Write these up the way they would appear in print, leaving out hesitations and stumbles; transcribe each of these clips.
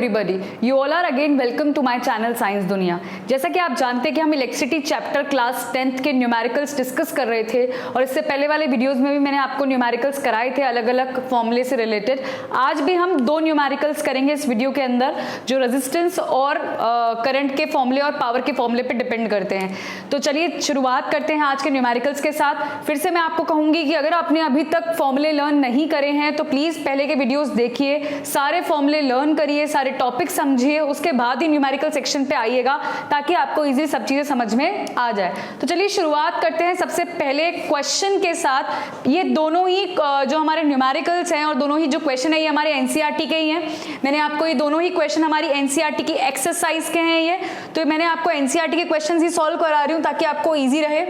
Everybody, you all are again welcome to my channel Science Duniya. जैसा कि आप जानते हैं कि हम इलेक्ट्रिसिटी चैप्टर क्लास 10th के न्यूमेरिकल्स डिस्कस कर रहे थे और इससे पहले वाले वीडियोस में भी मैंने आपको न्यूमेरिकल्स कराए थे अलग अलग फॉर्मूले से रिलेटेड। आज भी हम दो न्यूमेरिकल्स करेंगे इस वीडियो के अंदर जो रेजिस्टेंस और करंट के फॉर्मूले और पावर के फॉर्मूले पर डिपेंड करते हैं। तो चलिए शुरुआत करते हैं आज के न्यूमेरिकल्स के साथ। फिर से मैं आपको कहूंगी कि अगर आपने अभी तक फॉर्मूले लर्न नहीं करे हैं तो प्लीज पहले के वीडियोस देखिए, सारे फॉर्मूले लर्न करिए, सारे टॉपिक समझिए, उसके बाद ही न्यूमेरिकल सेक्शन पे आइएगा ताकि आपको इजीली सब चीजें समझ में आ जाए। तो चलिए शुरुआत करते हैं सबसे पहले क्वेश्चन के साथ। ये दोनों ही जो हमारे न्यूमेरिकल्स हैं और दोनों ही जो क्वेश्चन है ये हमारे एनसीईआरटी के ही हैं। मैंने आपको ये दोनों ही क्वेश्चन हमारी एनसीईआरटी की एक्सरसाइज के हैं ये, तो मैंने आपको एनसीईआरटी के क्वेश्चन ही सॉल्व करा रही हूँ ताकि आपको ईजी रहे।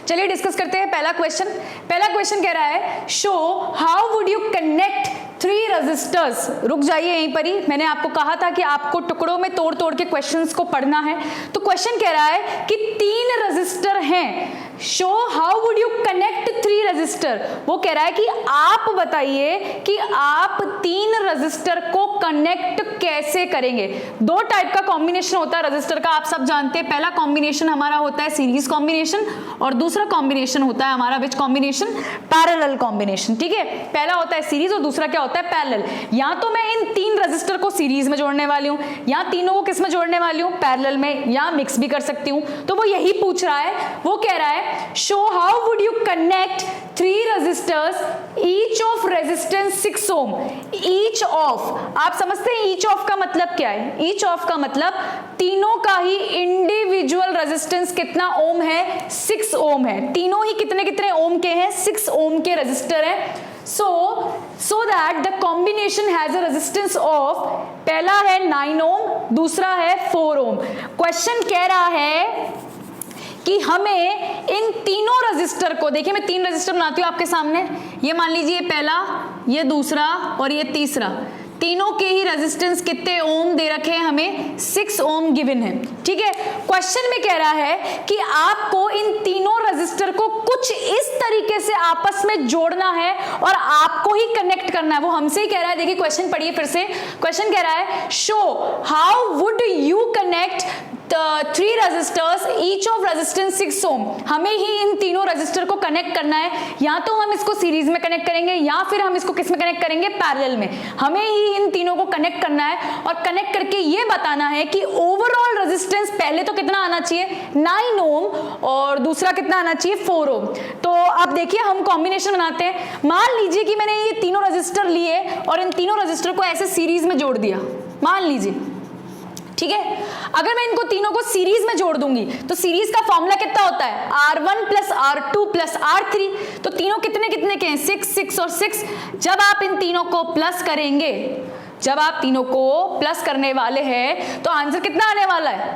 चलिए डिस्कस करते हैं पहला क्वेश्चन कह रहा है show how would you connect 3 resistors. रुक जाइए यहीं पर ही, मैंने आपको कहा था कि आपको टुकड़ों में तोड़ तोड़ के क्वेश्चंस को पढ़ना है। तो क्वेश्चन कह रहा है कि 3 रजिस्टर हैं, show how would you connect 3 register. वो कह रहा है कि आप बताइए कि आप 3 रजिस्टर को कनेक्ट कैसे करेंगे। दो टाइप का कॉम्बिनेशन होता है रजिस्टर का, आप सब जानते हैं। पहला कॉम्बिनेशन हमारा होता है सीरीज कॉम्बिनेशन और दूसरा कॉम्बिनेशन होता है हमारा विच कॉम्बिनेशन, पैरेलल कॉम्बिनेशन। ठीक है, पहला होता है सीरीज और दूसरा क्या होता है, पैरेलल। या तो मैं इन 3 रजिस्टर को सीरीज में जोड़ने वाली हूं या तीनों को किस में जोड़ने वाली हूं, पैरेलल में, या मिक्स भी कर सकती हूं। तो वो यही पूछ रहा है, वो कह रहा है show how would you connect 3 resistors each of resistance 6 ohm. Each of, आप समझते हैं ईच ऑफ का मतलब क्या है? ईच ऑफ का मतलब तीनों का ही इंडिविजुअल रेजिस्टेंस कितना ओम है, 6 ओम है। तीनों ही कितने कितने ओम के हैं, 6 ओम के रेजिस्टर हैं। so that the combination has a resistance of, पहला है 9 ओम, दूसरा है 4 ओम। क्वेश्चन कह रहा है कि हमें इन तीनों रजिस्टर को, देखिए मैं 3 रजिस्टर बनाती हूं आपके सामने, ये मान लीजिए पहला, ये दूसरा और ये तीसरा, तीनों के ही रेजिस्टेंस कितने ओम दे रखे हैं हमें, 6 ओम गिवन है। ठीक है, क्वेश्चन में कह रहा है कि आपको इन तीनों रेजिस्टर को कुछ इस तरीके से आपस में जोड़ना है और आपको ही कनेक्ट करना है। वो हमसे ही कह रहा है, देखिए क्वेश्चन पढ़िए फिर से। क्वेश्चन कह रहा है show how would you connect 3 resistors each of resistance 6 ohm. हमें ही इन तीनों रजिस्टर को कनेक्ट करना है, या तो हम इसको सीरीज में कनेक्ट करेंगे या फिर हम इसको किस में कनेक्ट करेंगे, पैरेलल में। हमें ही इन तीनों को कनेक्ट करना है और कनेक्ट करके ये बताना है कि ओवरऑल रेजिस्टेंस पहले तो कितना आना चाहिए, 9 ओम, और दूसरा कितना आना चाहिए, 4 ओम। तो अब देखिए हम कॉम्बिनेशन बनाते हैं। मान लीजिए कि मैंने ये तीनों रजिस्टर लिए और इन तीनों रजिस्टर को ऐसे सीरीज में जोड़ दिया, मान लीजिए। ठीक है, अगर मैं इनको तीनों को सीरीज में जोड़ दूंगी तो सीरीज का फॉर्मूला कितना होता है, R1 plus R2 plus R3। तो तीनों कितने कितने के हैं, 6 6 और 6। जब आप इन तीनों को प्लस करेंगे, जब आप तीनों को प्लस करने वाले हैं तो आंसर कितना आने वाला है,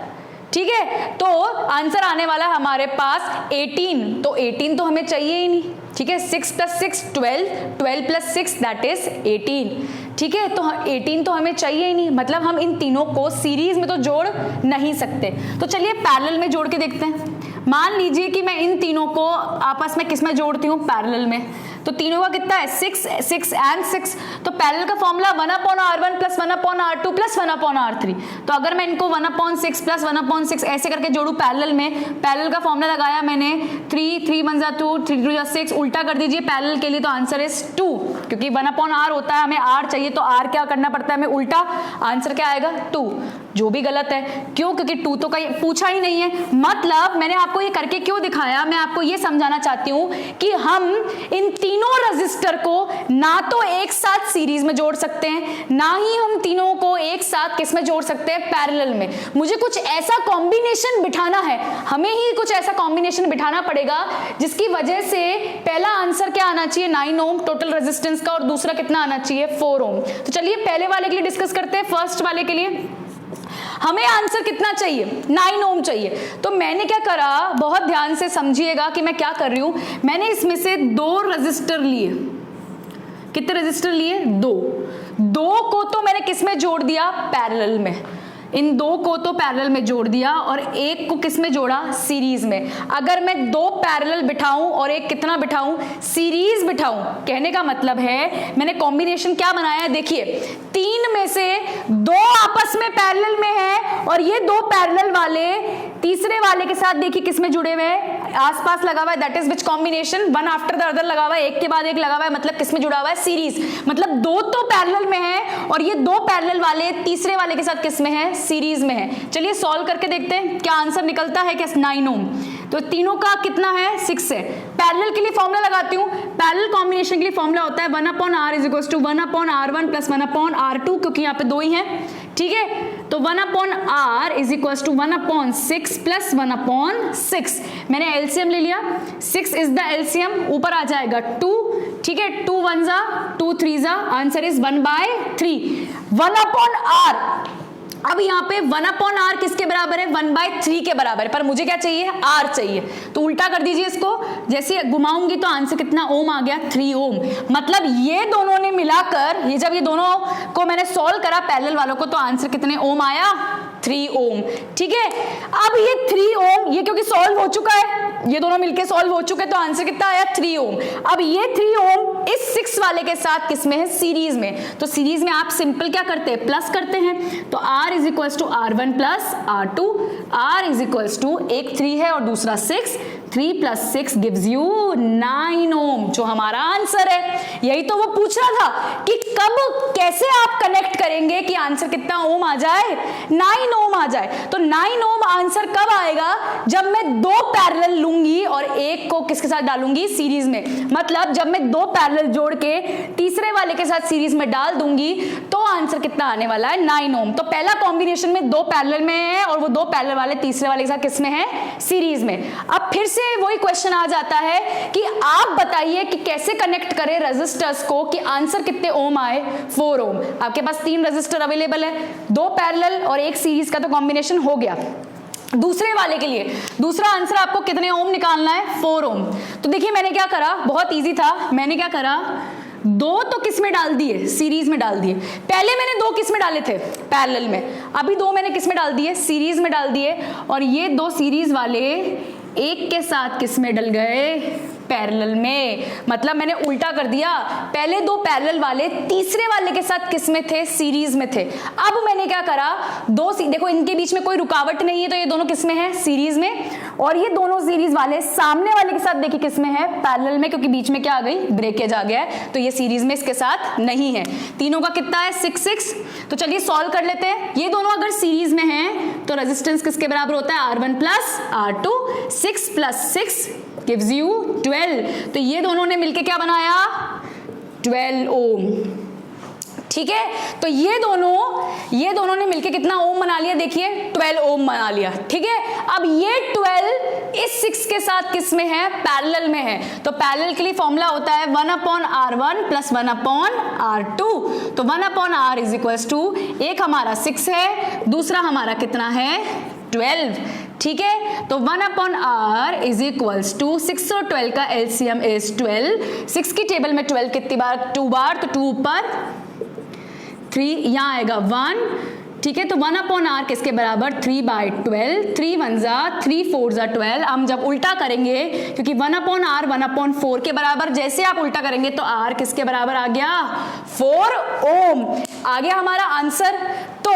ठीक है, तो आंसर आने वाला है हमारे पास 18। तो 18 तो हमें चाहिए ही नहीं। ठीक है, 6 प्लस 6 12, 12 प्लस 6 दैट इज 18। ठीक है, तो 18 तो हमें चाहिए ही नहीं, मतलब हम इन तीनों को सीरीज में तो जोड़ नहीं सकते। तो चलिए पैरेलल में जोड़ के देखते हैं। मान लीजिए कि मैं इन तीनों को आपस में किस में जोड़ती हूँ, पैरेलल में। तो तीनों का कितना है, 6 6 एंड 6। तो पैरेलल का formula 1/R1 plus 1/R2 plus 1/R3। तो अगर मैं इनको 1/6 प्लस 1/6 ऐसे करके जोड़ू पैरेलल में, पैरेलल का फॉर्मूला लगाया मैंने, 3 3 1 2 3 2 6, उल्टा कर दीजिए पैरेलल के लिए तो आंसर इज 2, क्योंकि 1/R होता है, हमें R चाहिए तो R क्या करना पड़ता है हमें, उल्टा। आंसर क्या आएगा, 2, जो भी गलत है। क्यों, क्योंकि 2 तो कहीं पूछा ही नहीं है। मतलब मैंने आपको ये करके क्यों दिखाया, मैं आपको ये समझाना चाहती हूँ कि हम इन तीनों रजिस्टर को ना तो एक साथ सीरीज में जोड़ सकते हैं, ना ही हम तीनों को एक साथ किस में जोड़ सकते हैं, पैरेलल में। मुझे कुछ ऐसा कॉम्बिनेशन बिठाना है, हमें ही कुछ ऐसा कॉम्बिनेशन बिठाना पड़ेगा जिसकी वजह से पहला आंसर क्या आना चाहिए, 9 ओम टोटल रेजिस्टेंस का, और दूसरा कितना आना चाहिए, 4 ओम। तो चलिए पहले वाले के लिए डिस्कस करते हैं। फर्स्ट वाले के लिए हमें आंसर कितना चाहिए, 9 ओम चाहिए। तो मैंने क्या करा, बहुत ध्यान से समझिएगा कि मैं क्या कर रही हूं। मैंने इसमें से 2 रजिस्टर लिए। कितने रजिस्टर लिए, 2 को तो मैंने किस में जोड़ दिया, पैरेलल में। इन 2 को तो पैरेलल में जोड़ दिया और एक को किस में जोड़ा, सीरीज में। अगर मैं 2 पैरेलल बिठाऊं और एक कितना बिठाऊं, सीरीज बिठाऊं, कहने का मतलब है मैंने कॉम्बिनेशन क्या बनाया है, देखिए 3 में से दो आपस में पैरेलल में है और ये दो पैरेलल वाले तीसरे वाले के साथ देखिए किस में जुड़े हुए हैं, आसपास लगा हुआ है, that is which combination, one after the other लगा हुआ है, एक के बाद एक लगा हुआ है, मतलब किस में जुड़ा हुआ है, सीरीज, मतलब दो तो पैरेलल में है और ये दो पैरेलल वाले तीसरे वाले के साथ किस में है, सीरीज में है। चलिए सॉल्व करके देखते हैं क्या आंसर निकलता है, क्या 9 ओम। तो तीनों का कितना है, 6 है। पैरेलल के लिए फॉर्मूला लगाती हूँ, पैरेलल कॉम्बिनेशन के लिए फॉर्मूला होता है 1/r is equal to 1/r1 plus 1/r2, क्योंकि यहाँ पे दो ही हैं, ठीक है। तो 1/r is equal to 1/6 plus 1/6, मैंने एलसीएम ले लिया, 6 इज द एलसीएम, ऊपर आ जाएगा 2, ठीक है, 2 1 जा 2 3 जा, आंसर इज 1/3, 1/r। अब यहाँ पे 1/r किसके बराबर है, 1/3 के बराबर है, पर मुझे क्या चाहिए, r चाहिए, तो उल्टा कर दीजिए इसको, जैसे घुमाऊंगी तो आंसर कितना ओम आ गया, 3 ओम। मतलब ये दोनों ने मिलाकर, ये जब ये दोनों को मैंने सॉल्व करा पैरेलल वालों को, तो आंसर कितने ओम आया, 3 ओम, ठीक है। अब ये 3 ओम, ये क्योंकि सॉल्व हो चुका है, ये दोनों मिलके सॉल्व हो चुके, तो आंसर कितना आया, 3 ओम। अब ये 3 ओम इस 6 वाले के साथ किसमें है, सीरीज में, तो सीरीज में आप सिंपल क्या करते हैं, प्लस करते हैं, तो r is equals to r1 plus r2, r is equals to, एक 3 है और दूसरा 6, 3 प्लस 6 गिव्स यू 9 ओम, जो हमारा आंसर है। यही तो वो पूछ रहा था कि कब कैसे आप कनेक्ट करेंगे कि आंसर कितना ओम आ जाए, 9 ओम आ जाए। तो 9 ओम आंसर कब आएगा, जब मैं दो पैरेलल लूंगी और एक को किसके साथ डालूंगी, सीरीज में, मतलब जब मैं दो पैरेलल जोड़ के तीसरे वाले के साथ सीरीज में डाल दूंगी, तो आंसर कितना आने वाला है, 9 ओम। तो पहला कॉम्बिनेशन में दो पैरेलल में है और वो दो पैरेलल वाले तीसरे वाले के साथ किस में है, सीरीज में। अब फिर से वही क्वेश्चन आ जाता है कि आप बताइए कि कैसे कनेक्ट करें रेजिस्टर्स को कि आंसर कितने ओम आए, 4 ओम। आपके पास 3 रेजिस्टर अवेलेबल है, दो पैरेलल और एक सीरीज का तो कॉम्बिनेशन हो गया। दूसरे वाले के लिए दूसरा आंसर आपको कितने ओम निकालना है, 4 ओम। तो देखिए मैंने क्या करा, बहुत इजी था, मैंने क्या करा, दो तो किस में डाल दिए, सीरीज में डाल दिए। पहले मैंने दो किस में डाले थे, पैरेलल में, अभी दो मैंने किस में डाल दिए, सीरीज में डाल दिए, और ये दो सीरीज वाले एक के साथ किस में डल गए, पैरेलल में। मतलब मैंने उल्टा कर दिया, पहले दो पैरेलल वाले तीसरे वाले के साथ किस में थे, सीरीज में थे। अब मैंने क्या करा, देखो इनके बीच में कोई रुकावट नहीं है, तो ये दोनों किस में है, सीरीज में, और ये दोनों सीरीज वाले सामने वाले के साथ देखिए किस में है, पैरेलल में, क्योंकि बीच में क्या आ गई, ब्रेकेज आ गया है, तो ये सीरीज में इसके साथ नहीं है। तीनों का कितना है, 6 6। तो चलिए सॉल्व कर लेते हैं। ये दोनों अगर सीरीज में हैं तो रेजिस्टेंस किसके बराबर होता है, R1 plus R2, 6 plus 6 gives you 12। तो ये दोनों ने मिलके क्या बनाया, 12 ओम, ठीक है। तो ये दोनों ने मिलके कितना ओम बना लिया, देखिए 12 ओम बना लिया, ठीक है। अब ये 12 इस 6 के साथ किस में है, पैरेलल में है, तो पैरेलल के लिए फॉर्मूला होता है 1/r1 प्लस 1/r2। तो 1/r इज इक्वल्स टू, एक हमारा 6 है, दूसरा हमारा कितना है, 12, ठीक है। तो 1/r इज इक्वल्स टू, 6 और 12 का एलसीएम इज 12, 6 की टेबल में 12 कितनी बार, 2 बार, तो 2 ऊपर, 3 यहाँ आएगा 1, ठीक है। तो 1/r किसके बराबर, 3/12, 3 1 जा 3 4 जा 12। हम जब उल्टा करेंगे, क्योंकि 1/r 1/4 के बराबर, जैसे आप उल्टा करेंगे तो r किसके बराबर आ गया, 4 ओम आ गया हमारा आंसर। तो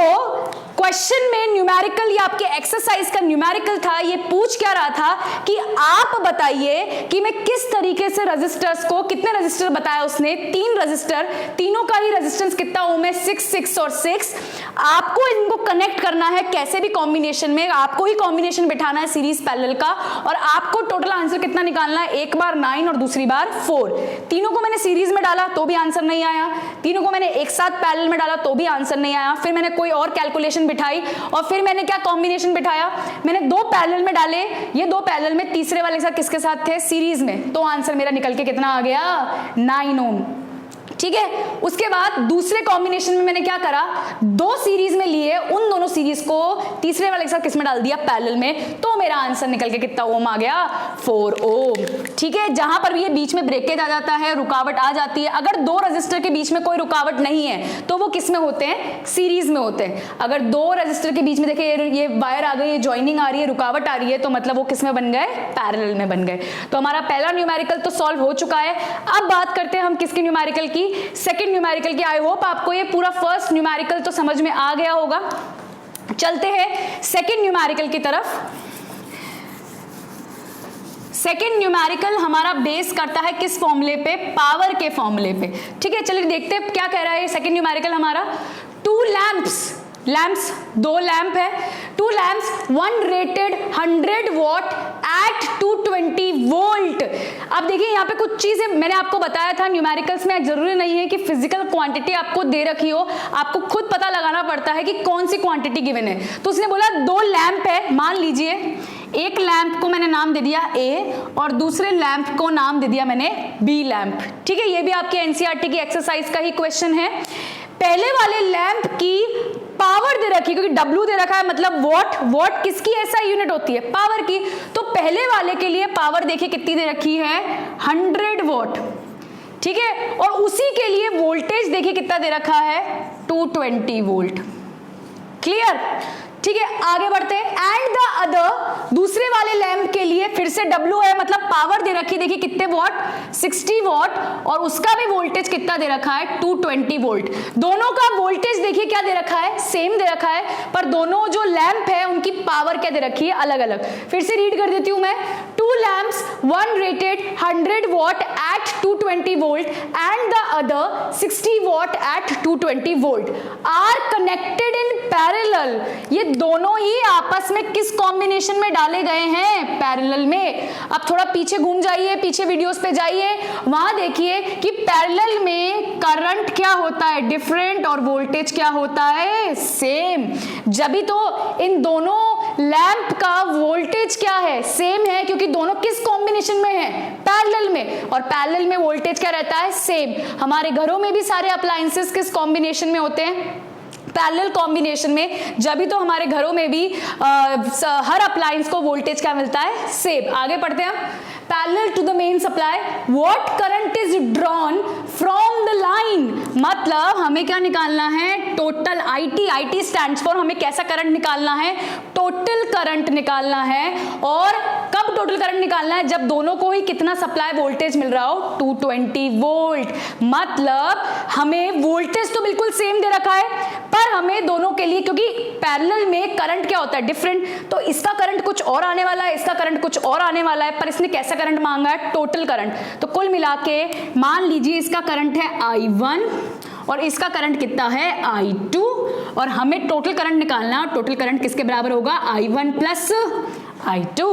क्वेश्चन में न्यूमेरिकल, ये आपके एक्सरसाइज का न्यूमेरिकल था, ये पूछ क्या रहा था कि आप बताइए कि मैं किस तरीके से रेजिस्टर्स को, कितने रेजिस्टर बताया उसने, 3 रेजिस्टर, तीनों का ही रेजिस्टेंस कितना ओम है, 6 6 और 6। आपको इनको कनेक्ट करना है कैसे भी कॉम्बिनेशन में, आपको ही कॉम्बिनेशन बिठाना है सीरीज पैरेलल का, और आपको टोटल आंसर कितना निकालना है, एक बार 9 और दूसरी बार 4। तीनों को मैंने सीरीज में डाला तो भी आंसर नहीं आया, तीनों को मैंने एक साथ पैरेलल में डाला तो भी आंसर नहीं आया। फिर मैंने कोई और कैलकुलेशन बिठाई और फिर मैंने क्या कॉम्बिनेशन बिठाया, मैंने दो पैरेलल में डाले, ये दो पैरेलल में तीसरे वाले के साथ किसके साथ थे, सीरीज में, तो आंसर मेरा निकल के कितना आ गया, 9 ओम, ठीक है। उसके बाद दूसरे कॉम्बिनेशन में मैंने क्या करा, दो सीरीज में लिए, उन दोनों सीरीज को तीसरे वाले के साथ किस में डाल दिया, पैरेलल में, तो मेरा आंसर निकल के कितना ओम आ गया, 4 ओम, ठीक है। जहां पर भी ये बीच में ब्रेकेज आ जाता है, रुकावट आ जाती है, अगर दो रेजिस्टर के बीच में कोई रुकावट नहीं है तो वो किस में होते हैं, सीरीज में होते हैं। अगर दो रेजिस्टर के बीच में देखिए ये वायर आ गई, ये ज्वाइनिंग आ रही है, रुकावट आ रही है, तो मतलब वो किस में बन गए, पैरेलल में बन गए। तो हमारा पहला न्यूमेरिकल तो सॉल्व हो चुका है। अब बात करते हैं हम किसके न्यूमेरिकल की, सेकंड न्यूमेरिकल की। आई होप आपको ये पूरा फर्स्ट न्यूमेरिकल तो समझ में आ गया होगा। चलते हैं सेकंड न्यूमेरिकल की तरफ। सेकेंड न्यूमेरिकल हमारा बेस करता है किस फॉर्मूले पे? पावर के फॉर्मूले पे। ठीक है, चलिए देखते हैं क्या कह रहा है सेकेंड न्यूमेरिकल हमारा। 2 लैंप्स 2 लैंप है, 2 lamps, 1 rated 100 watt at 220 volt. अब देखिए यहाँ पे कुछ चीजें मैंने आपको बताया था न्यूमेरिकल्स में जरूरी नहीं है कि फिजिकल क्वांटिटी आपको दे रखी हो, आपको खुद पता लगाना पड़ता है कि कौन सी क्वांटिटी गिवन है। तो उसने बोला 2 लैंप है, मान लीजिए एक लैंप को मैंने नाम दे दिया ए और दूसरे लैंप को नाम दे दिया मैंने बी लैंप। ठीक है, ये भी आपके एनसीईआरटी की एक्सरसाइज का ही क्वेश्चन है। पहले वाले लैंप की पावर दे रखी, क्योंकि W दे रखा है मतलब वॉट किसकी एसआई यूनिट होती है? पावर की। तो पहले वाले के लिए पावर देखिए कितनी दे रखी है? 100 वॉट। ठीक है, और उसी के लिए वोल्टेज देखिए कितना दे रखा है? 220 वोल्ट। क्लियर? ठीक है, आगे बढ़ते हैं। एंड द अदर, दूसरे वाले लैंप के लिए फिर से W है मतलब पावर दे रखी, देखिए कितने वॉट? 60 वॉट, और उसका भी वोल्टेज कितना दे रखा है? 220 वोल्ट। दोनों का वोल्टेज देखिए क्या दे रखा है? सेम दे रखा है, पर दोनों जो लैंप है उनकी पावर क्या दे रखी है? अलग अलग। फिर से रीड कर देती हूं मैं। 2 lamps, 1 rated 100 watt at 220 volt and the other 60 watt at 220 volt are connected in parallel. ये दोनों ही आपस में किस कॉम्बिनेशन में डाले गए हैं? पैरेलल में। अब थोड़ा पीछे घूम जाइए, पीछे वीडियोस पे जाइए, वहां देखिए कि पैरेलल में करंट क्या होता है? डिफरेंट, और वोल्टेज क्या होता है? सेम। जब भी तो इन दोनों लैंप का वोल्टेज क्या है? सेम है, क्योंकि दोनों किस कॉम्बिनेशन में है? पैरेलल में। और पैरेलल में वोल्टेज क्या रहता है? सेम। हमारे घरों में भी सारे अप्लायंसेस किस कॉम्बिनेशन में होते हैं? पैरेलल कॉम्बिनेशन में। जब भी तो हमारे घरों में भी हर अप्लायंस को वोल्टेज क्या मिलता है? सेम। आगे पढ़ते हैं हम। Parallel to the main supply what current is drawn from the line, मतलब हमें क्या निकालना है? टोटल IT स्टैंड्स फॉर हमें कैसा करंट निकालना है? टोटल करंट निकालना है। और कब टोटल करंट निकालना है? जब दोनों को ही कितना सप्लाई वोल्टेज मिल रहा हो? 220 वोल्ट। मतलब हमें वोल्टेज तो बिल्कुल सेम दे रखा है, पर हमें दोनों के लिए, क्योंकि पैरेलल में करंट क्या होता है? डिफरेंट, तो इसका करंट कुछ और आने वाला है, इसका करंट कुछ और आने वाला है, पर इसने कैसा करंट मांगा है? Total current. तो कुल मिला के मान लीजिए इसका करंट है I1 और इसका करंट कितना है? I2, और हमें टोटल करंट निकालना है। टोटल करंट किसके बराबर होगा? I1 प्लस I2,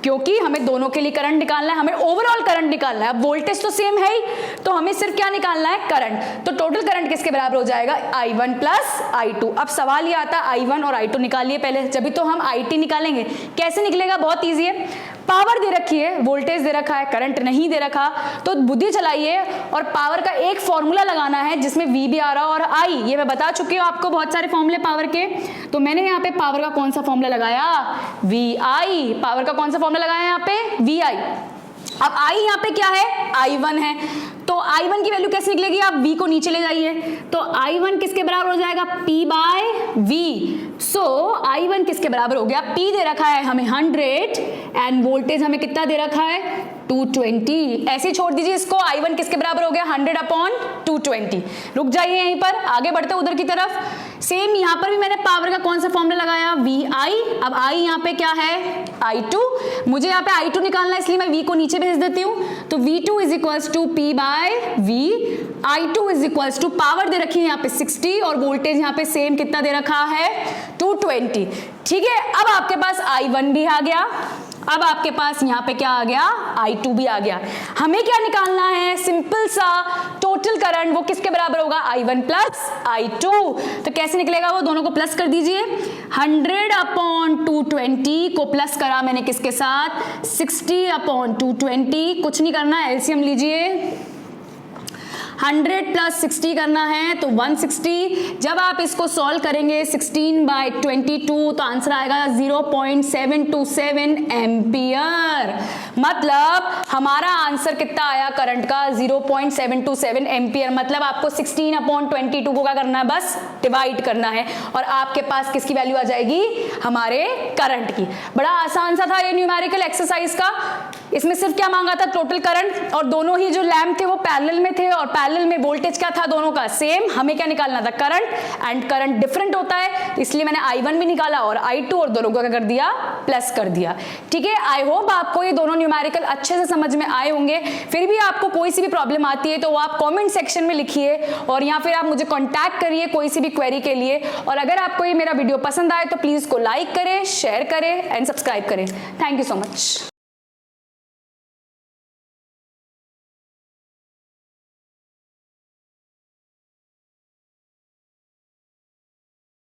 क्योंकि हमें दोनों के लिए करंट निकालना है, हमें ओवरऑल करंट निकालना है। अब वोल्टेज तो सेम है ही, तो हमें सिर्फ क्या निकालना है? करंट। तो टोटल करंट किसके बराबर हो जाएगा? I1 plus I2। अब सवाल ये आता है I1 और I2 निकालिए पहले, जब भी तो हम IT निकालेंगे। कैसे निकलेगा? बहुत ईजी है। पावर दे रखी है, वोल्टेज दे रखा है, करंट नहीं दे रखा, तो बुद्धि चलाइए और पावर का एक फॉर्मूला लगाना है जिसमें V भी आ रहा और I, ये मैं बता चुकी हूँ आपको बहुत सारे फॉर्मूले पावर के। तो मैंने यहाँ पे पावर का कौन सा फॉर्मूला लगाया? VI। पावर का कौन सा फॉर्मूला लगाया यहाँ पे? VI। अब I यहाँ पे क्या है? I1 है, तो I1 की वैल्यू कैसे निकलेगी? आप V को नीचे ले जाइए, तो I1 किसके बराबर हो जाएगा? P by V। So I1 किसके बराबर हो गया? P दे रखा है हमें 100 एंड वोल्टेज हमें कितना दे रखा है? 220। ऐसे छोड़ दीजिए इसको। I1 किसके बराबर हो गया? 100/220। रुक जाइए यहीं पर, आगे बढ़ते उधर की तरफ। सेम यहाँ पर भी मैंने पावर का कौन सा फॉर्मूला लगाया? VI। अब I यहाँ पे क्या है? I2। मुझे यहाँ पे I2 निकालना है, इसलिए मैं V को नीचे भेज देती हूँ। तो V2 is equals to P by V। I2 is equals to, power दे रखी है यहाँ पे 60 और वोल्टेज यहाँ पे सेम कितना दे रखा है? 220। ठीक है, अब आपके पास I1 भी आ गया, अब आपके पास यहाँ पे क्या आ गया? I2 भी आ गया। हमें क्या निकालना है? सिंपल सा टोटल करंट, वो किसके बराबर होगा? I1 plus I2। तो कैसे निकलेगा वो? दोनों को प्लस कर दीजिए। 100/220 को प्लस करा मैंने किसके साथ? 60/220। कुछ नहीं करना, एलसीएम लीजिए। 100 प्लस 60 करना है तो 160। जब आप इसको सॉल्व करेंगे 16/22 तो आंसर आएगा 0.727 एम्पियर। मतलब हमारा आंसर कितना आया करंट का? 0.727 एम्पियर। मतलब आपको 16/22 को क्या करना है? बस डिवाइड करना है और आपके पास किसकी वैल्यू आ जाएगी? हमारे करंट की। बड़ा आसान सा था ये न्यूमेरिकल एक्सरसाइज का। इसमें सिर्फ क्या मांगा था, टोटल करंट, और दोनों ही जो लैंप थे वो पैरेलल में थे, और पैरेलल में वोल्टेज क्या था दोनों का सेम। हमें क्या निकालना था, करंट, एंड करंट डिफरेंट होता है, इसलिए मैंने I1 भी निकाला और I2, और दोनों को क्या कर दिया, प्लस कर दिया। ठीक है, आई होप आपको ये दोनों न्यूमेरिकल अच्छे से समझ में आए होंगे। फिर भी आपको कोई सी भी प्रॉब्लम आती है तो वो आप कमेंट सेक्शन में लिखिए, और या फिर आप मुझे कांटेक्ट करिए कोई सी भी क्वेरी के लिए। और अगर आपको ये मेरा वीडियो पसंद आए तो प्लीज को लाइक करें, शेयर करें एंड सब्सक्राइब करें। Thank you so much.